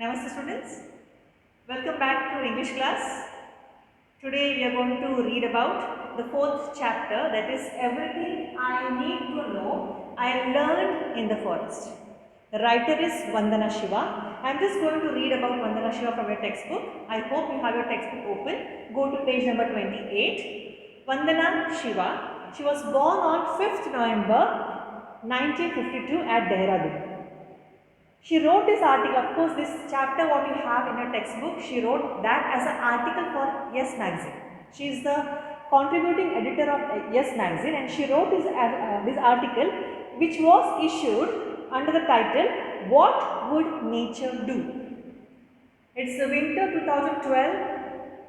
Namaste students, welcome back to English class. Today we are going to read about the fourth chapter, that is everything I need to know I learned in the forest. The writer is Vandana Shiva. I am just going to read about Vandana Shiva from your textbook. I hope you have your textbook open. Go to page number 28. Vandana Shiva. She was born on 5th November 1952 at Dehradun. She wrote this article, of course this chapter what you have in your textbook, she wrote that as an article for Yes Magazine. She is the contributing editor of Yes Magazine and she wrote this article which was issued under the title, What Would Nature Do? It's the winter 2012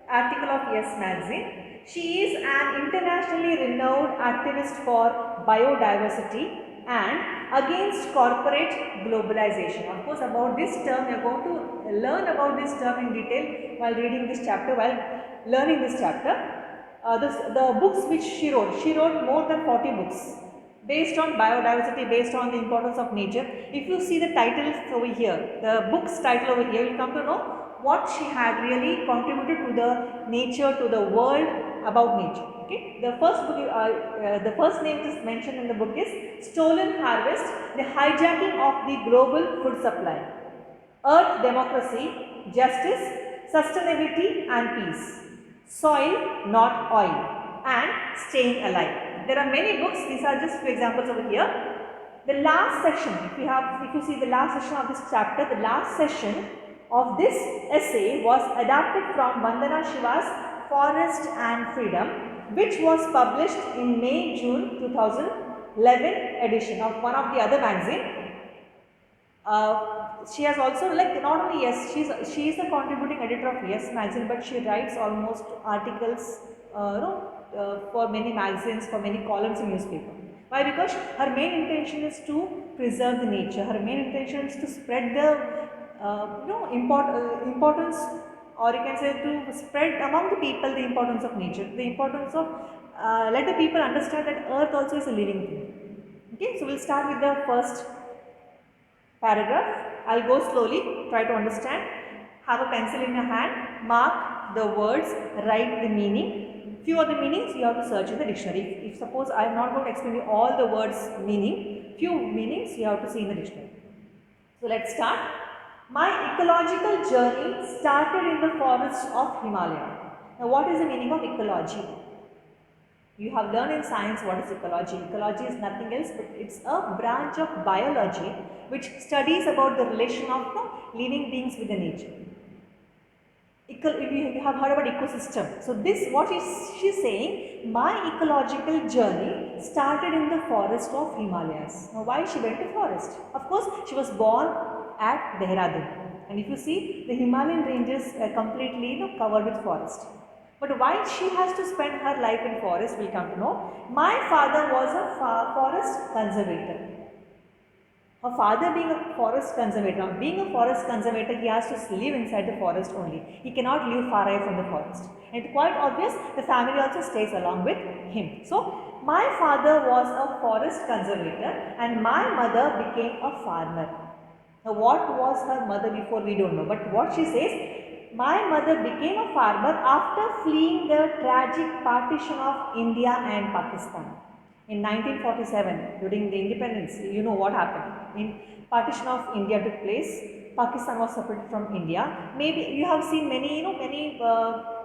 article of Yes Magazine. She is an internationally renowned activist for biodiversity and against corporate globalization. Of course, about this term, you are going to learn about this term in detail while reading this chapter, while learning this chapter. The books which she wrote more than 40 books based on biodiversity, based on the importance of nature. If you see the titles over here, the book's title over here, you will come to know what she had really contributed to the nature, to the world about nature. Okay, the first book, the first name is mentioned in the book is Stolen Harvest: The Hijacking of the Global Food Supply. Earth, Democracy, Justice, Sustainability and Peace. Soil, not oil, and Staying Alive. There are many books. These are just few examples over here. The last section, if you see the last section of this chapter, the last session of this essay was adapted from Vandana Shiva's Forest and Freedom, which was published in May-June 2011 edition of one of the other magazine. She has also, like, not only she is the contributing editor of Yes Magazine, but she writes almost articles for many magazines, for many columns in newspaper. Why? Because her main intention is to preserve the nature. Her main intention is to spread the importance, or you can say to spread among the people the importance of nature, the importance of let the people understand that earth also is a living thing. Okay, so we'll start with the first paragraph. I'll go slowly, try to understand. Have a pencil in your hand, mark the words, write the meaning. Few of the meanings you have to search in the dictionary. If suppose I am not going to explain you all the words meaning, few meanings you have to see in the dictionary. So let's start. My ecological journey started in the forests of Himalaya. Now what is the meaning of ecology? You have learned in science what is ecology. Ecology is nothing else but it's a branch of biology which studies about the relation of living beings with the nature. You have heard about ecosystem. So this, what is she saying? My ecological journey started in the forest of Himalayas. Now why she went to forest? Of course, she was born at Dehradun. And if you see, the Himalayan ranges are completely covered with forest. But why she has to spend her life in forest, we'll come to know. My father was a forest conservator. Her father being a forest conservator, he has to live inside the forest only. He cannot live far away from the forest. And it's quite obvious, the family also stays along with him. So, my father was a forest conservator and my mother became a farmer. Now, what was her mother before, we don't know. But what she says, my mother became a farmer after fleeing the tragic partition of India and Pakistan. In 1947, during the independence, you know what happened. In partition of India took place, Pakistan was separated from India. Maybe you have seen many,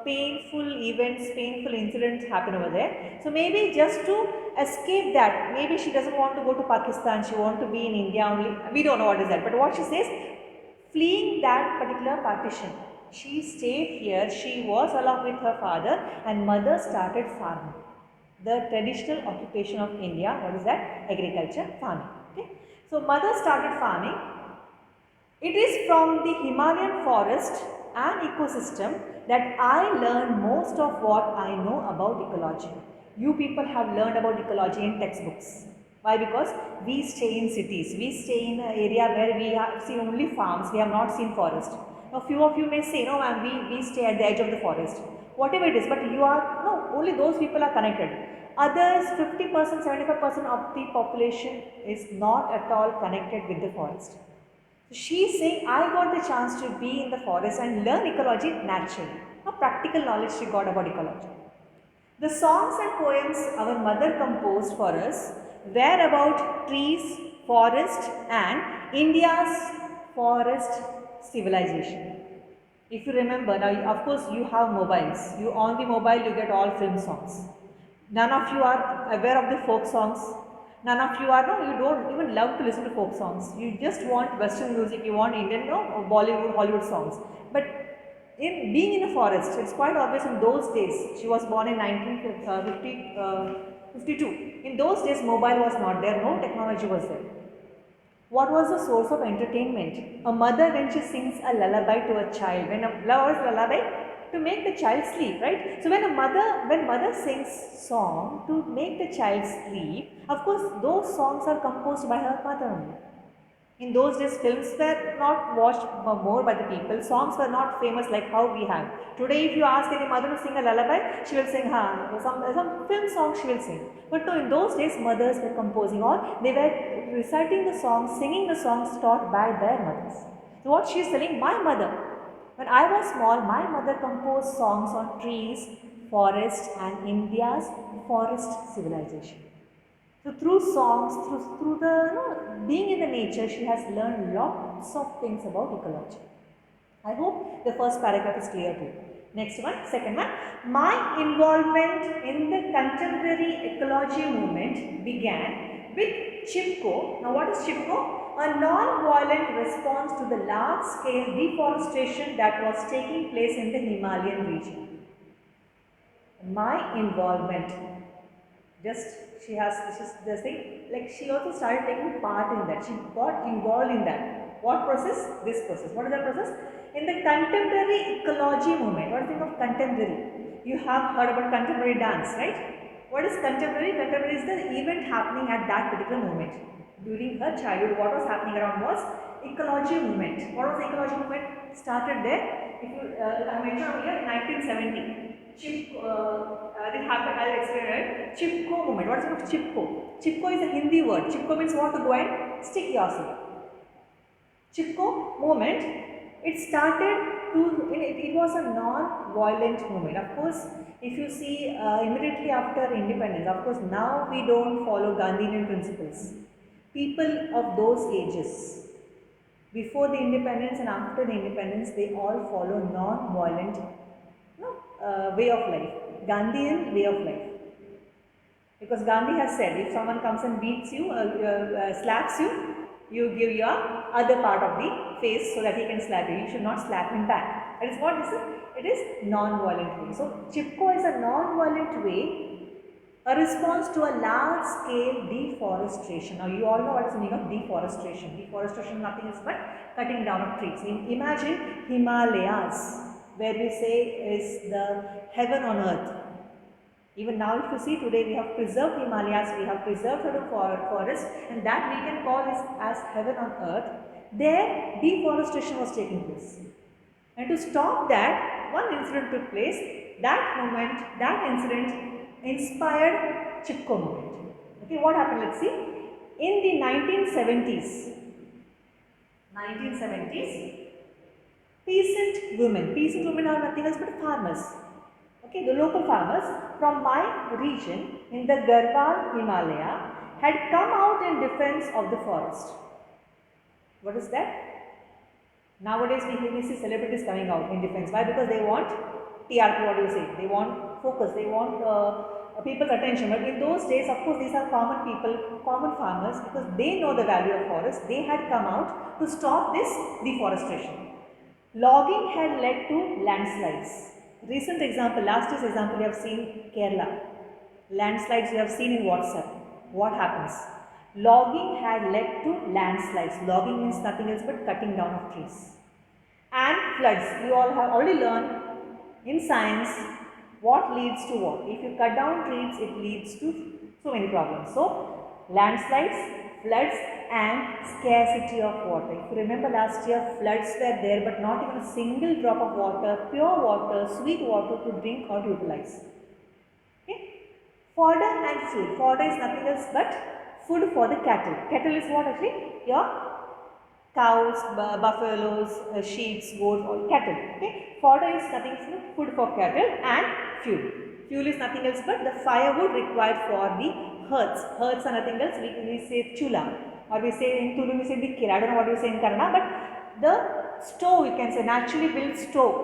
painful events, painful incidents happen over there. So maybe just to escape that, maybe she doesn't want to go to Pakistan, she wants to be in India only. We don't know what is that. But what she says, fleeing that particular partition, she stayed here, she was along with her father and mother started farming. The traditional occupation of India, what is that? Agriculture, farming. Okay. So, mother started farming. It is from the Himalayan forest and ecosystem that I learned most of what I know about ecology. You people have learned about ecology in textbooks. Why? Because we stay in cities. We stay in an area where we have seen only farms. We have not seen forest. Now, few of you may say, no ma'am, we stay at the edge of the forest. Whatever it is, but you are, no, only those people are connected. Others, 50%, 75% of the population is not at all connected with the forest. So she is saying, I got the chance to be in the forest and learn ecology naturally. A practical knowledge she got about ecology. The songs and poems our mother composed for us were about trees, forest and India's forest civilization. If you remember, now of course you have mobiles. You on the mobile you get all film songs. None of you are aware of the folk songs. None of you are, no, you don't even love to listen to folk songs. You just want Western music, you want Indian, no, or Bollywood, Hollywood songs. But in being in a forest, it's quite obvious in those days. She was born in 1952. In those days, mobile was not there, no technology was there. What was the source of entertainment? A mother when she sings a lullaby to a child. When a lullaby to make the child sleep, right? So when mother sings song to make the child sleep, of course those songs are composed by her mother only. In those days, films were not watched more by the people. Songs were not famous like how we have. Today, if you ask any mother to sing a lullaby, she will sing some film song she will sing. But no, in those days, mothers were composing or they were reciting the songs, singing the songs taught by their mothers. So what she is telling, my mother, when I was small, my mother composed songs on trees, forest and India's forest civilization. So through songs, through the being in the nature, she has learned lots of things about ecology. I hope the first paragraph is clear to you. Next one, second one. My involvement in the contemporary ecology movement began with CHIPCO. Now what is CHIPCO? A non-violent response to the large-scale deforestation that was taking place in the Himalayan region. My involvement. Just she has this thing, like she also started taking part in that. She got involved in that. What process? This process. What is that process? In the contemporary ecology movement. What do you think of contemporary? You have heard about contemporary dance, right? What is contemporary? Contemporary is the event happening at that particular moment. During her childhood, what was happening around was ecology movement. What was the ecology movement? Started there. If you, I mentioned over here, 1970. It happened, I'll explain it. CHIPCO movement. What is it of CHIPCO? CHIPCO is a Hindi word. CHIPCO means what? To go and stick yourself. CHIPCO movement, it started to, it was a non-violent movement. Of course, if you see immediately after independence, of course now we don't follow Gandhian principles. People of those ages, before the independence and after the independence, they all follow non-violent way of life, Gandhian way of life. Because Gandhi has said, if someone comes and beats you, slaps you, you give your other part of the face so that he can slap you. You should not slap him back. That is what this is. It is non-violent way. So CHIPCO is a non-violent way, a response to a large-scale deforestation. Now you all know what is the meaning of deforestation. Deforestation nothing is but cutting down of trees. Imagine Himalayas, where we say is the heaven on earth. Even now if you see today we have preserved Himalayas, we have preserved certain forests and that we can call as heaven on earth. There deforestation was taking place. And to stop that, one incident took place. That moment, that incident inspired CHIPCO movement. Okay, what happened? Let's see. In the 1970s, peasant women are nothing else but farmers. Okay, the local farmers from my region in the Garhwal Himalaya had come out in defense of the forest. What is that? Nowadays we see celebrities coming out in defense. Why? Because they want TRP, what do you say? They want focus, they want people's attention. But in those days, of course, these are common people, common farmers, because they know the value of forest. They had come out to stop this deforestation. Logging had led to landslides. Recent example, last year's example, you have seen Kerala. Landslides you have seen in WhatsApp. What happens? Logging had led to landslides. Logging means nothing else but cutting down of trees. And floods. You all have already learned in science what leads to what. If you cut down trees, it leads to so many problems. So, landslides, floods and scarcity of water. If you remember last year, floods were there but not even a single drop of water, pure water, sweet water to drink or to utilize. Okay? Fodder and food. Fodder is nothing else but food for the cattle. Cattle is what actually? Your cows, buffaloes, sheep, goats, or cattle. Okay, fodder is nothing but food for cattle, and fuel. Fuel is nothing else but the firewood required for the hearths. Hearths are nothing else. We say chula, or we say in Tulu we say dikira. I don't know what you say in Kannada, but the stove, you can say naturally built stove,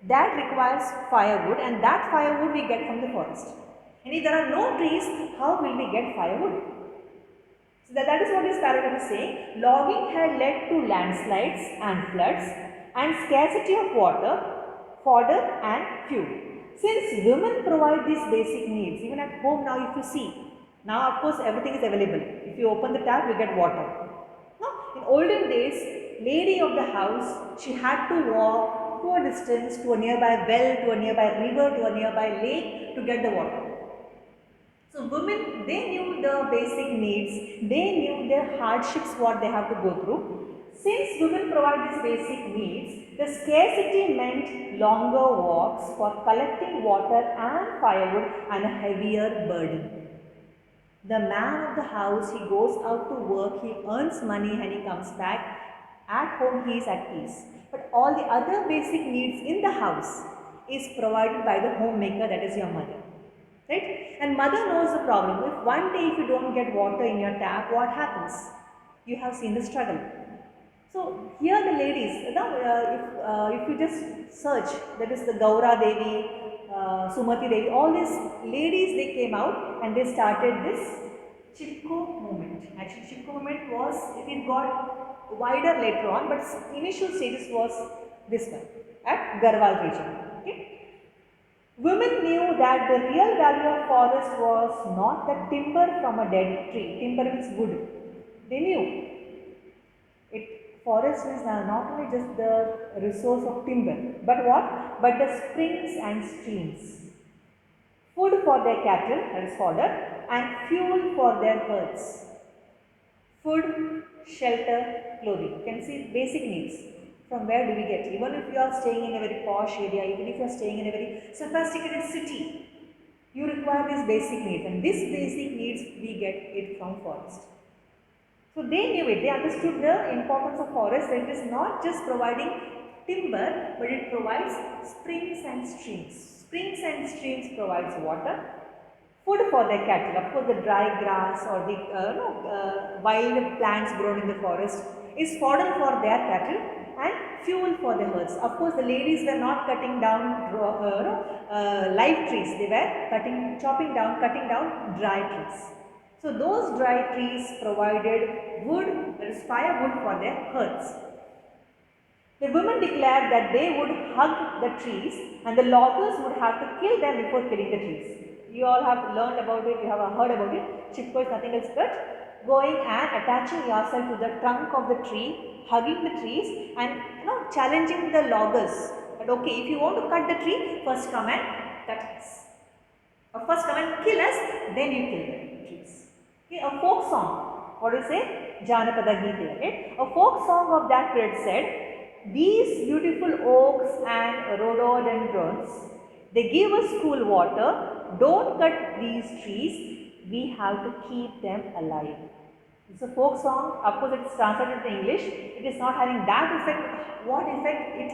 that requires firewood, and that firewood we get from the forest. And if there are no trees, how will we get firewood? So that is what this paragraph is saying. Logging had led to landslides and floods and scarcity of water, fodder and fuel. Since women provide these basic needs, even at home now if you see, now of course everything is available. If you open the tap, you get water. Now, in olden days, lady of the house, she had to walk to a distance to a nearby well, to a nearby river, to a nearby lake to get the water. So women, they knew the basic needs, they knew their hardships, what they have to go through. Since women provide these basic needs, the scarcity meant longer walks for collecting water and firewood and a heavier burden. The man of the house, he goes out to work, he earns money and he comes back. At home he is at peace. But all the other basic needs in the house is provided by the homemaker, that is your mother. Right? And mother knows the problem. If one day if you don't get water in your tap, what happens? You have seen the struggle. So here the ladies, if you just search, that is the Gaura Devi, Sumati Devi, all these ladies, they came out and they started this Chipko movement. Actually Chipko movement was, it got wider later on, but initial stages was this one at Garhwal region. Okay? Women knew that the real value of forest was not the timber from a dead tree. Timber means wood. They knew forest is not only just the resource of timber, but what? But the springs and streams. Food for their cattle, that is fodder, and fuel for their herds. Food, shelter, clothing. You can see basic needs. From where do we get? Even if you are staying in a very posh area, even if you are staying in a very sophisticated city, you require these basic needs, and these basic needs we get it from forest. So they knew it, they understood the importance of forest. It is not just providing timber, but it provides springs and streams. Springs and streams provides water, food for their cattle. Of course, the dry grass or the wild plants grown in the forest is fodder for their cattle and fuel for the herds. Of course, the ladies were not cutting down live trees. They were cutting down dry trees. So those dry trees provided wood, that is firewood for their herds. The women declared that they would hug the trees and the loggers would have to kill them before killing the trees. You all have learned about it, you have heard about it. Chipko is nothing else but going and attaching yourself to the trunk of the tree, hugging the trees and challenging the loggers. But okay, if you want to cut the tree, first come and cut us. Or first come and kill us, then you kill the trees. Okay, a folk song, what do you say? Janapada Geete. Okay? A folk song of that period said, these beautiful oaks and rhododendrons, they give us cool water. Don't cut these trees. We have to keep them alive. It's a folk song. Of course, it's translated into English. It is not having that effect. What effect it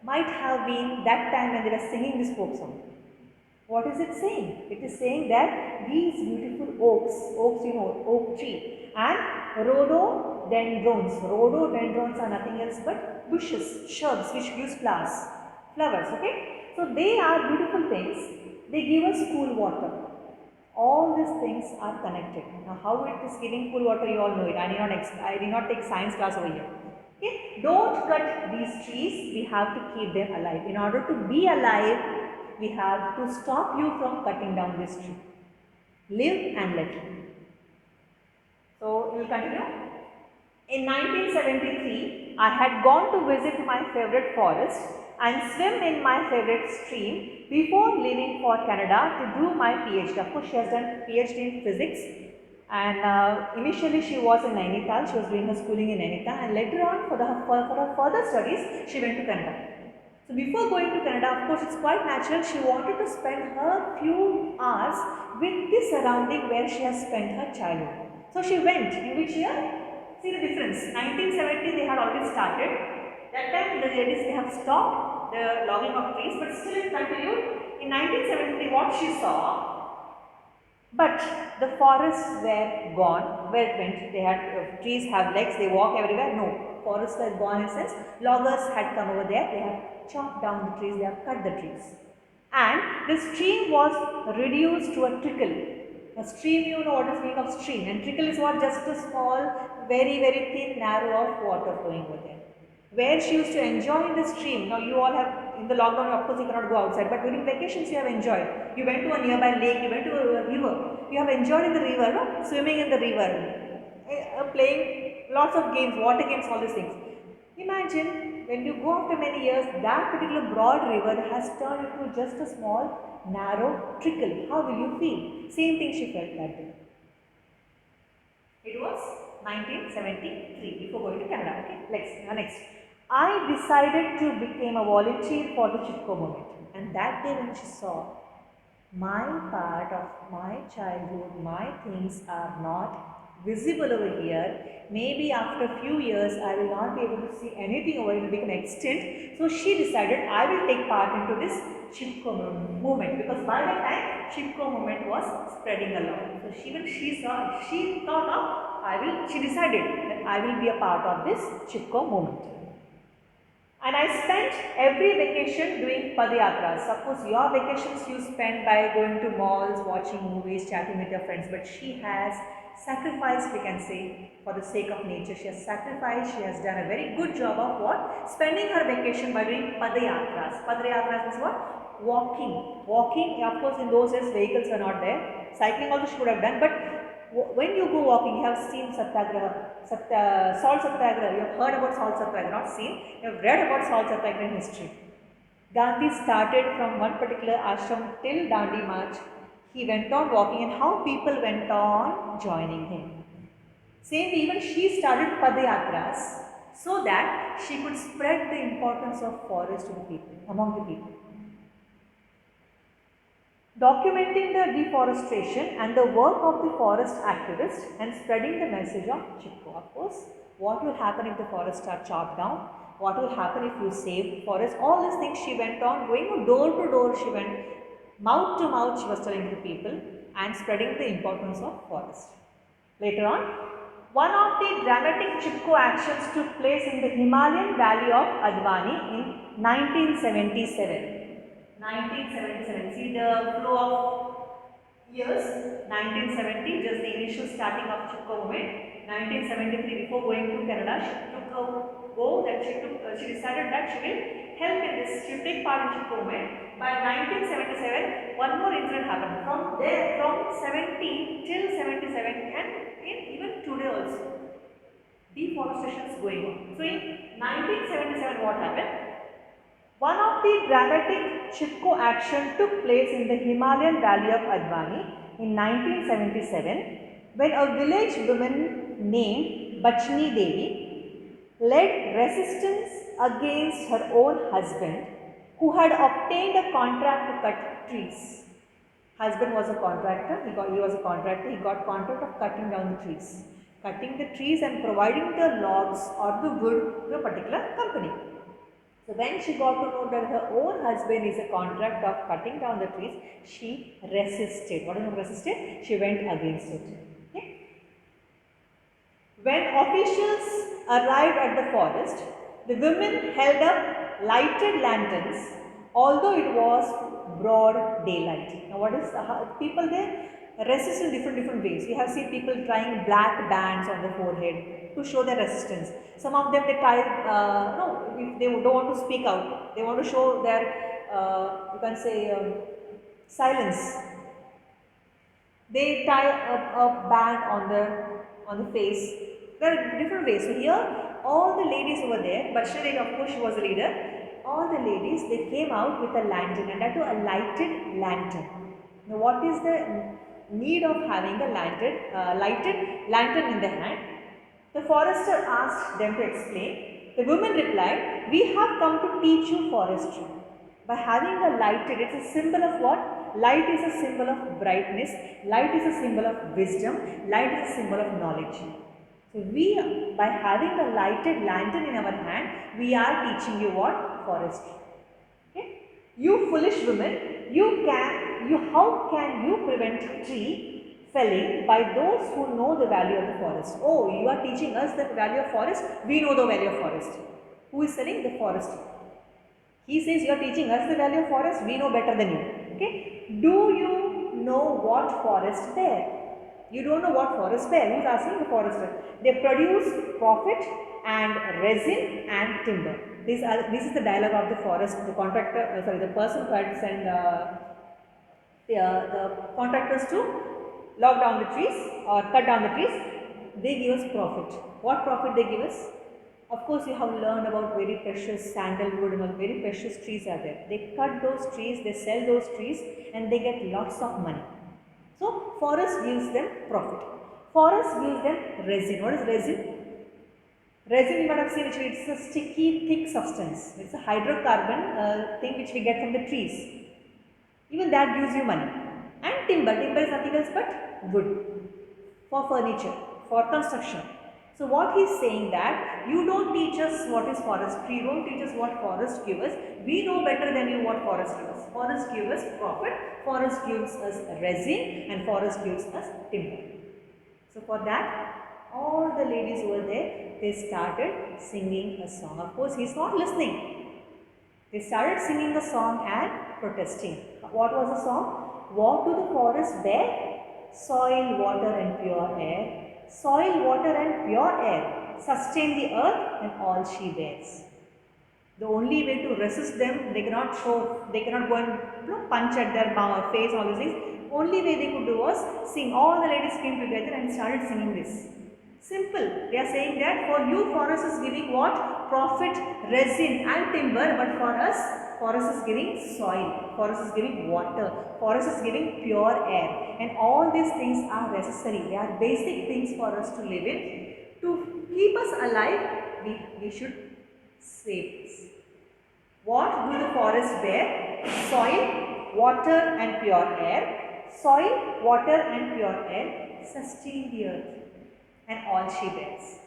might have been that time when they were singing this folk song? What is it saying? It is saying that these beautiful oaks, oak tree, and rhododendrons. Rhododendrons are nothing else but bushes, shrubs which gives flowers, okay? So they are beautiful things. They give us cool water. All these things are connected. Now how it is giving cool water, you all know it. I did not take science class over here. Okay? Don't cut these trees. We have to keep them alive. In order to be alive, we have to stop you from cutting down this tree. Live and let live. So, we will continue. In 1973, I had gone to visit my favorite forest and swim in my favorite stream before leaving for Canada to do my PhD. Of course, she has done PhD in physics, and initially she was in Nainital. She was doing her schooling in Nainital, and later on for her further studies, she went to Canada. So before going to Canada, of course, it's quite natural, she wanted to spend her few hours with the surrounding where she has spent her childhood. So she went, in which year? See the difference. 1970 they had already started. That time the ladies they have stopped the logging of trees, but still it continued. In 1973, what she saw, but the forests were gone. Where it went? They had trees have legs. They walk everywhere. No, forests were gone in a sense. Loggers had come over there. They have chopped down the trees. They have cut the trees, and the stream was reduced to a trickle. A stream, you know what is meaning of stream, and trickle is what? Just a small, very thin narrow of water flowing over there. Where she used to enjoy in the stream. Now you all have, in the lockdown of course you cannot go outside, but during vacations you have enjoyed. You went to a nearby lake, you went to a river, you have enjoyed in the river, no? Swimming in the river, playing lots of games, water games, all these things. Imagine when you go after many years, that particular broad river has turned into just a small narrow trickle. How will you feel? Same thing she felt that day. It was 1973 before going to Canada. Okay, next. I decided to become a volunteer for the Chipko movement, and that day when she saw my part of my childhood, my things are not visible over here. Maybe after a few years I will not be able to see anything over it, will become extinct. So she decided I will take part into this Chipko movement, because by that time Chipko movement was spreading along. So she decided that I will be a part of this Chipko movement. And I spent every vacation doing padayatras. Suppose your vacations you spend by going to malls, watching movies, chatting with your friends, but she has sacrificed, we can say, for the sake of nature. She has sacrificed, she has done a very good job of what? Spending her vacation by doing padayatras. Padayatras is what? Walking. Walking, of course in those days vehicles were not there. Cycling also she would have done, but when you go walking, you have seen Satyagraha, salt Satyagraha, you have heard about salt Satyagraha, not seen, you have read about salt Satyagraha in history. Gandhi started from one particular ashram till Dandi March. He went on walking, and how people went on joining him. Same, even she started Padayatras so that she could spread the importance of forest to the people, among the people. Documenting the deforestation and the work of the forest activists and spreading the message of Chipko. Of course, what will happen if the forests are chopped down? What will happen if you save forest? All these things she went on going door to door. She went mouth to mouth. She was telling the people and spreading the importance of forest. Later on, one of the dramatic Chipko actions took place in the Himalayan valley of Advani in 1977. 1977, see the flow of years. 1970, just the initial starting of Chipko movement. 1973, before going to Canada, she took a go that she decided that she will help in this, she will take part in Chipko movement. By 1977, one more incident happened. From there, from 70 till 77, and even today also, deforestation is going on. So in 1977, what happened? One of the dramatic Chipko action took place in the Himalayan valley of Advani in 1977, when a village woman named Bachni Devi led resistance against her own husband, who had obtained a contract to cut trees. Husband was a contractor, he got contract of cutting down the trees. Cutting the trees and providing the logs or the wood to a particular company. So when she got to know that her own husband is a contract of cutting down the trees, she resisted. What is resisted? She went against it. Okay? When officials arrived at the forest, the women held up lighted lanterns, although it was broad daylight. Now what is people there resist in different ways. You have seen people trying black bands on the forehead to show their resistance. Some of them they tie, if they don't want to speak out, they want to show their, you can say, silence. They tie a band on the face. There are different ways. So here, all the ladies over there, Bachni Devi, of course, she was the leader. All the ladies, they came out with a lantern, and that too a lighted lantern. Now, what is the need of having a lighted lantern in their hand? The forester asked them to explain. The woman replied, "We have come to teach you forestry." By having a lighted, it's a symbol of what? Light is a symbol of brightness, light is a symbol of wisdom, light is a symbol of knowledge. So So we, by having a lighted lantern in our hand, we are teaching you what? Forestry. Okay? You foolish women, how can you prevent tree felling by those who know the value of the forest? Oh, you are teaching us the value of forest. We know the value of forest. Who is selling? The forester. He says you are teaching us the value of forest. We know better than you. Okay? Do you know what forest bear? You don't know what forest bear. Who is asking? The forester. They produce profit and resin and timber. This is the dialogue of the forest. The contractor, the person cuts and the contractors to log down the trees or cut down the trees. They give us profit. What profit they give us? Of course, you have learned about very precious sandalwood and all very precious trees are there. They cut those trees, they sell those trees and they get lots of money. So, forest gives them profit. Forest gives them resin. What is resin? Resin you might have seen, it's a sticky, thick substance. It's a hydrocarbon thing which we get from the trees. Even that gives you money. And timber. Timber is nothing else but wood for furniture, for construction. So what he is saying that you don't teach us what is forestry, you don't teach us what forest gives us. We know better than you what forest gives us. Forest gives us profit, forest gives us resin and forest gives us timber. So for that, all the ladies over there, they started singing a song. Of course, he is not listening. They started singing a song and protesting. What was the song? What do the forest bear? Soil, water and pure air. Soil, water and pure air sustain the earth and all she bears. The only way to resist them, they cannot go and punch at their face, all these things. Only way they could do was sing. All the ladies came together and started singing this. Simple. They are saying that for you, forest is giving what? Profit, resin and timber, but for us, forest is giving soil, forest is giving water, forest is giving pure air. And all these things are necessary. They are basic things for us to live in. To keep us alive, we should save this. What do the forests bear? Soil, water and pure air. Soil, water and pure air sustain the earth and all she bears.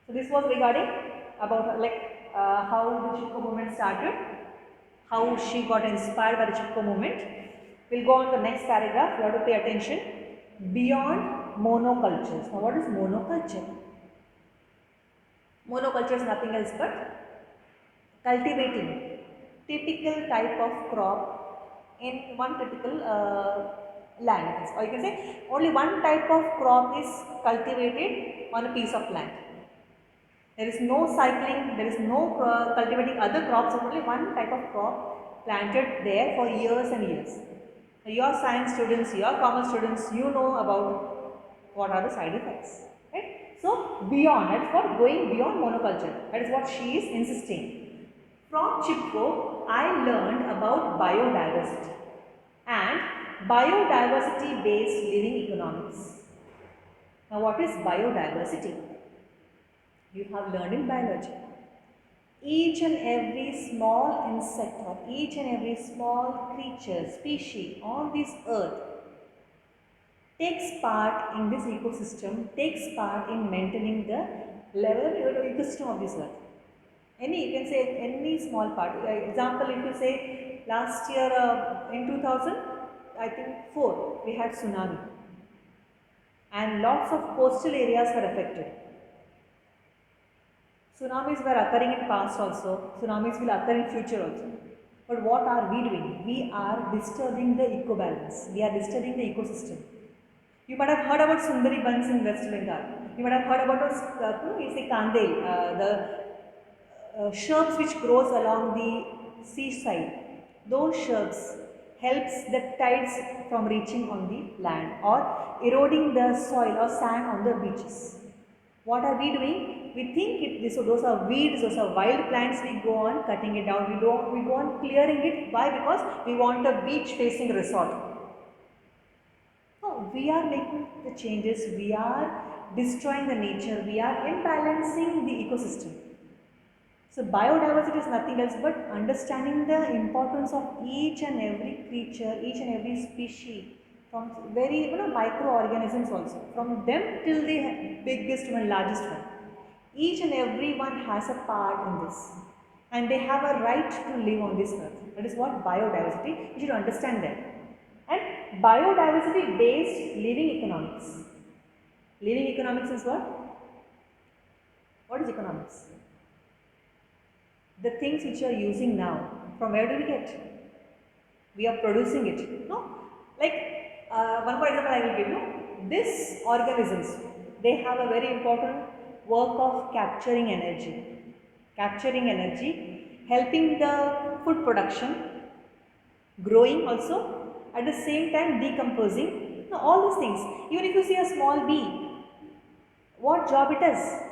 So this was regarding about how the Chipko movement started, how she got inspired by the Chipko movement. We'll go on to the next paragraph. You have to pay attention. Beyond monocultures. Now what is monoculture? Monoculture is nothing else but cultivating typical type of crop in one typical land, or you can say only one type of crop is cultivated on a piece of land. There is no cycling, there is no cultivating other crops, only one type of crop planted there for years and years. Now, you are science students, you are commerce students, you know about what are the side effects. Right? So, beyond, that's what going beyond monoculture, that is what she is insisting. From Chipko, I learned about biodiversity and biodiversity based living economics. Now what is biodiversity? You have learned in biology. Each and every small insect or each and every small creature, species on this earth takes part in this ecosystem, takes part in maintaining the level ecosystem of this earth. You can say any small part. Example, if you say last year in 2000, I think 4, we had tsunami and lots of coastal areas were affected. Tsunamis were occurring in past also, tsunamis will occur in future also. But what are we doing? We are disturbing the eco-balance, we are disturbing the ecosystem. You might have heard about Sundari Bans in West Bengal. You might have heard about Kandel, the shrubs which grows along the seaside. Those shrubs helps the tides from reaching on the land or eroding the soil or sand on the beaches. What are we doing? We think those are weeds, those are wild plants, we go on cutting it down, we go on clearing it. Why? Because we want a beach facing resort. No, we are making the changes, we are destroying the nature, we are imbalancing the ecosystem. So biodiversity is nothing else but understanding the importance of each and every creature, each and every species from very microorganisms also, from them till the biggest one, largest one. Each and every one has a part in this, and they have a right to live on this earth. That is what biodiversity. You should understand that. And biodiversity based living economics. Living economics is what? What is economics? The things which you are using now, from where do we get? We are producing it. No? Like one more example I will give you. These organisms, they have a very important work of capturing energy. Capturing energy, helping the food production, growing also, at the same time decomposing. Now all these things. Even if you see a small bee, what job it does?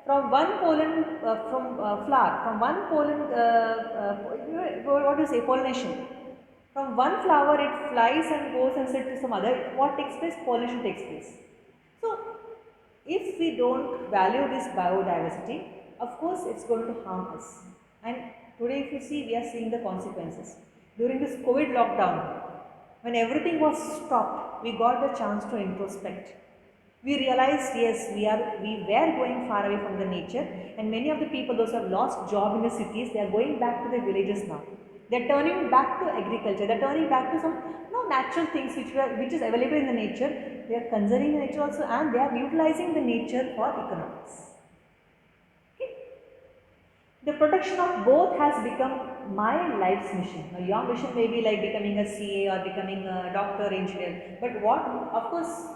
From one pollen, flower, from one pollen, what do you say, pollination. From one flower it flies and goes and sits to some other. What takes place? Pollination takes place. So, if we don't value this biodiversity, of course it's going to harm us. And today if you see, we are seeing the consequences. During this COVID lockdown, when everything was stopped, we got the chance to introspect. We realized, yes, we were going far away from the nature, and many of the people, those who have lost job in the cities, they are going back to their villages now. They are turning back to agriculture. They are turning back to some natural things which is available in the nature. They are conserving the nature also, and they are utilizing the nature for economics. Okay. The protection of both has become my life's mission. Now, your mission may be like becoming a CA or becoming a doctor, engineer. But of course,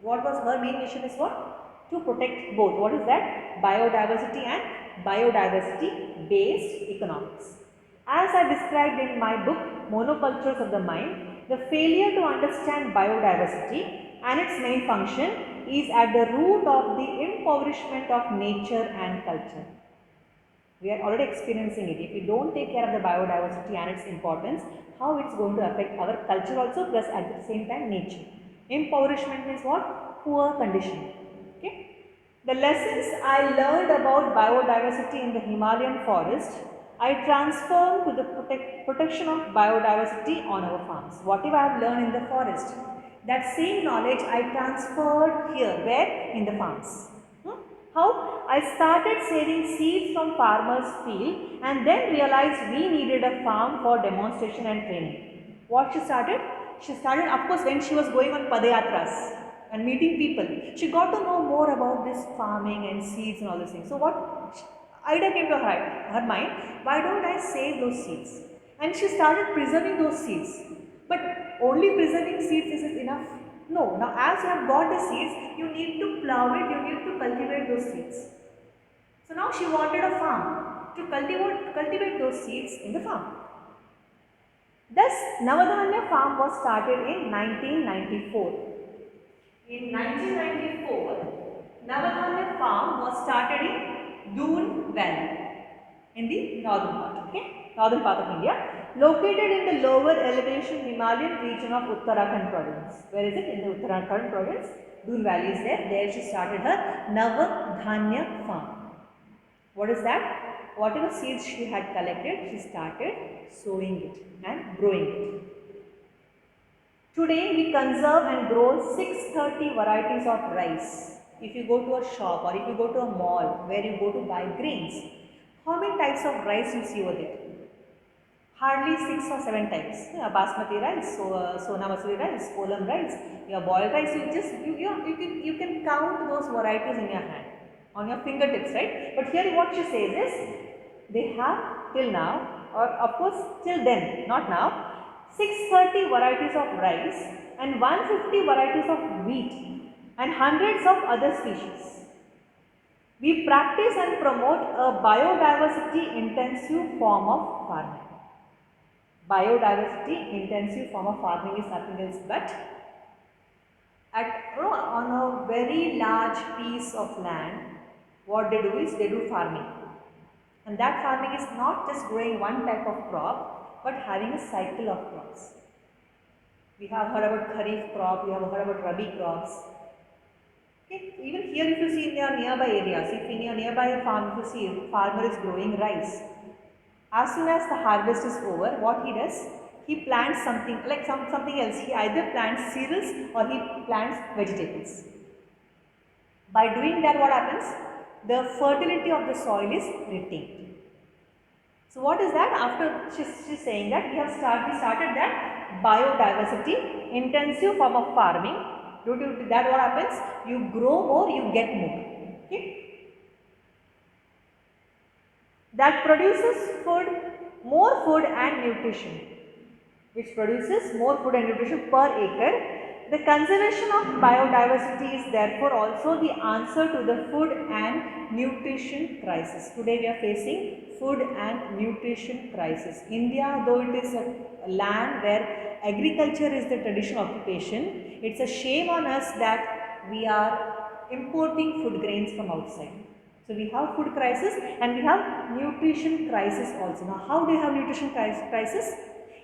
what was her main mission is what? To protect both. What is that? Biodiversity and biodiversity based economics. As I described in my book, Monocultures of the Mind, the failure to understand biodiversity and its main function is at the root of the impoverishment of nature and culture. We are already experiencing it. If we don't take care of the biodiversity and its importance, how it's going to affect our culture also, plus at the same time nature. Impoverishment means what? Poor condition. Okay. The lessons I learned about biodiversity in the Himalayan forest, I transformed to the protection of biodiversity on our farms. Whatever I have learned in the forest, that same knowledge I transferred here. Where? In the farms. How? I started saving seeds from farmers' field and then realized we needed a farm for demonstration and training. What she started? She started, of course, when she was going on Padayatras and meeting people. She got to know more about this farming and seeds and all those things. So what idea came to her mind? Why don't I save those seeds? And she started preserving those seeds. But only preserving seeds is enough? No. Now as you have got the seeds, you need to plow it, you need to cultivate those seeds. So now she wanted a farm to cultivate those seeds in the farm. Thus, Navadhanya farm was started in 1994. In 1994, Navadhanya farm was started in Doon Valley in the northern part, northern part of India, located in the lower elevation Himalayan region of Uttarakhand province. Where is it? In the Uttarakhand province, Doon Valley is there. There she started her Navadhanya farm. What is that? Whatever seeds she had collected, she started sowing it and growing it. Today we conserve and grow 630 varieties of rice. If you go to a shop or if you go to a mall where you go to buy grains, how many types of rice you see over there? Hardly 6 or 7 types. Basmati rice, Sona Masuri rice, Kolam rice, your boiled rice. You can count those varieties in your hand, on your fingertips, right? But here what she says is, they have till now, or of course till then, not now, 630 varieties of rice and 150 varieties of wheat and hundreds of other species. We practice and promote a biodiversity intensive form of farming. Biodiversity intensive form of farming is nothing else but on a very large piece of land, what they do is they do farming. And that farming is not just growing one type of crop, but having a cycle of crops. We have heard about Kharif crop, we have heard about Rabi crops. Okay. Even here if you see in your nearby areas, if in your nearby farm if you see farmer is growing rice, as soon as the harvest is over, what he does? he plants something like something else. He either plants cereals or he plants vegetables. By doing that, what happens? The fertility of the soil is retained. So what is that? After she's saying that we started that biodiversity intensive form of farming. Due to that, what happens? You grow more, you get more. Okay? That produces more food and nutrition, which produces more food and nutrition per acre. The conservation of biodiversity is therefore also the answer to the food and nutrition crisis. Today we are facing food and nutrition crisis. India, though it is a land where agriculture is the traditional occupation, it's a shame on us that we are importing food grains from outside. So we have food crisis and we have nutrition crisis also. Now how do you have nutrition crisis?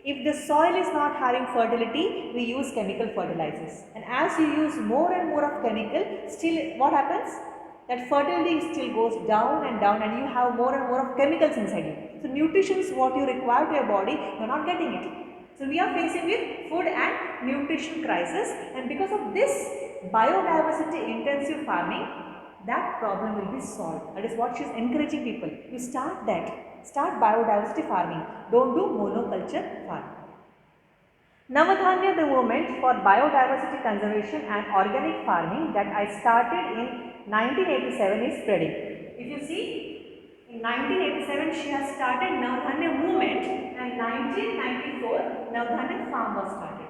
If the soil is not having fertility, we use chemical fertilizers. And as you use more and more of chemical, still what happens? That fertility still goes down and down and you have more and more of chemicals inside you. So nutrition is what you require to your body, you are not getting it. So we are facing with food and nutrition crisis, and because of this biodiversity intensive farming, that problem will be solved. That is what she is encouraging people. You start that. Start biodiversity farming. Don't do monoculture farming. Navadhanya, the movement for biodiversity conservation and organic farming that I started in 1987 is spreading. If you see, in 1987 she has started Navadhanya movement, and 1994 Navadhanya farm was started.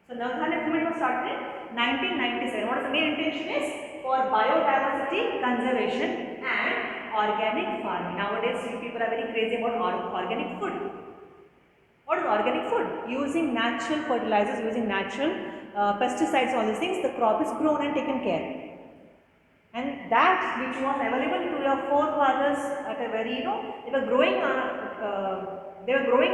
So Navadhanya movement was started in 1997. What is the main intention is for biodiversity conservation and organic farming. Nowadays people are very crazy about organic food. What is organic food? Using natural fertilizers, using natural pesticides, all these things, the crop is grown and taken care. And that which was available to your forefathers at a very, they were growing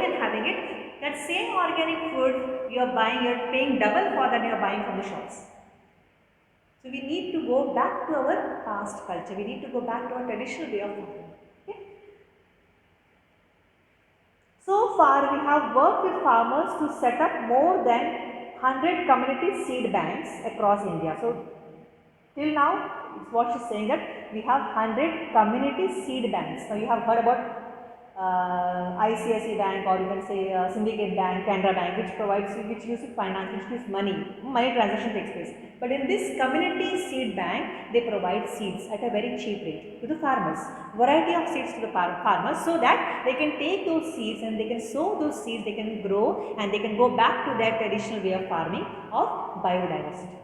and having it. That same organic food you are buying, you are paying double for that you are buying from the shops. So we need to go back to our past culture. We need to go back to our traditional way of farming. Okay? So far, we have worked with farmers to set up more than 100 community seed banks across India. So till now, what she's saying that we have 100 community seed banks. Now you have heard about ICICI Bank, or you can say Syndicate Bank, Canara Bank, which uses finance, which gives money transaction takes place. But in this community seed bank, they provide seeds at a very cheap rate to the farmers, variety of seeds to the farmers, so that they can take those seeds and they can sow those seeds, they can grow and they can go back to their traditional way of farming of biodiversity.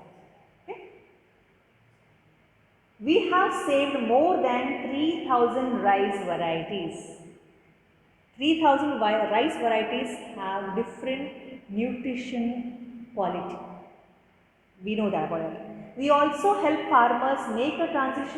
Okay? We have saved more than 3,000 rice varieties. 3,000 rice varieties have different nutrition quality. We know that about it. We also help farmers make a transition